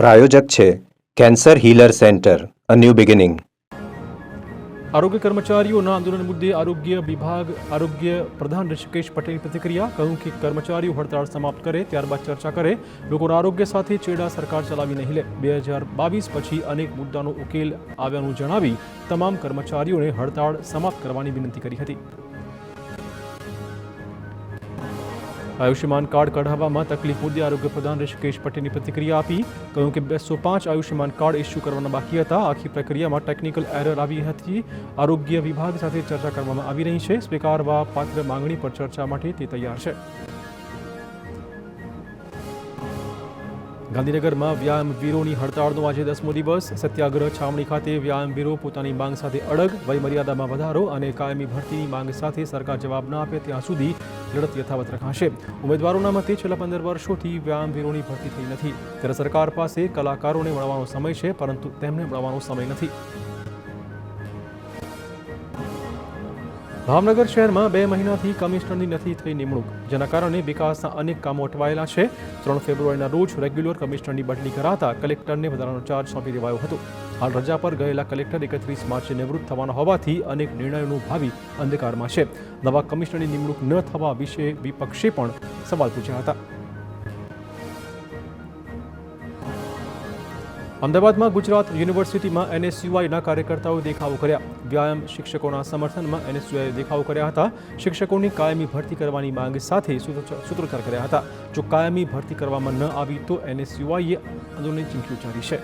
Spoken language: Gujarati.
પ્રાયોજક છે cancer healer centre a new beginning. આરોગ્ય કર્મચારીઓના આંદોલન મુદ્દે આરોગ્ય પ્રધાન ઋષિકેશ પટેલની પ્રતિક્રિયા. કહ્યું કે કર્મચારીઓ હડતાળ સમાપ્ત કરે ત્યારબાદ ચર્ચા કરે. લોકોના આરોગ્ય સાથે ચેડા સરકાર ચલાવી નહીં લે. 2022 પછી અનેક મુદ્દાનો ઉકેલ આવ્યાનું જણાવી તમામ કર્મચારીઓને હડતાળ સમાપ્ત કરવાની વિનંતી કરી હતી. આયુષ્યમાન કાર્ડ કઢાવવામાં તકલીફ મુદ્દે આરોગ્ય પ્રધાન ઋષિકેશ પટેલની પ્રતિક્રિયા આપી. કહ્યું કે 205 આયુષ્યમાન કાર્ડ ઇસ્યુ કરવાના બાકી હતા. આખી પ્રક્રિયામાં ટેકનિકલ એરર આવી હતી. આરોગ્ય વિભાગ સાથે ચર્ચા કરવામાં આવી રહી છે. સ્વીકારવા પાત્ર માંગણી પર ચર્ચા માટે તે તૈયાર છે. ગાંધીનગરમાં વ્યાયામવીરોની હડતાળનો આજે 10મો દિવસ. સત્યાગ્રહ છાવણી ખાતે વ્યાયામવીરો પોતાની માંગ સાથે અડગ. વયમર્યાદામાં વધારો અને કાયમી ભરતીની માંગ સાથે સરકાર જવાબ ન આપે ત્યાં સુધી લડત યથાવત રખાશે. ઉમેદવારોના મતે છેલ્લા 15 વર્ષોથી વ્યાયામવીરોની ભરતી થઈ નથી. ત્યારે સરકાર પાસે કલાકારોને મળવાનો સમય છે, પરંતુ તેમને મળવાનો સમય નથી. ભાવનગર શહેરમાં 2 મહિનાથી કમિશનરની નથી થઈ નિમણૂક, જેના કારણે વિકાસના અનેક કામો અટવાયેલા છે. 3 ફેબ્રુઆરીના રોજ રેગ્યુલર કમિશનરની બદલી કરાતા કલેક્ટરને વધારાનો ચાર્જ સોંપી દેવાયો હતો. હાલ રજા પર ગયેલા કલેક્ટર 31 માર્ચે નિવૃત્ત થવાના હોવાથી અનેક નિર્ણયોનું ભાવિ અંધકારમાં છે. નવા કમિશનરની નિમણૂક ન થવા વિશે વિપક્ષે પણ સવાલ પૂછ્યા હતા. અમદાવાદમાં ગુજરાત યુનિવર્સિટીમાં NSUIના કાર્યકર્તાઓએ દેખાવો કર્યા. વ્યાયામ શિક્ષકોના સમર્થનમાં NSUIએ દેખાવો કર્યા હતા. શિક્ષકોની કાયમી ભરતી કરવાની માંગ સાથે સૂત્રોચ્ચાર કર્યા હતા. જો કાયમી ભરતી કરવામાં ન આવી તો NSUIએ આંદોલનની ચીમકી ઉચ્ચારી છે.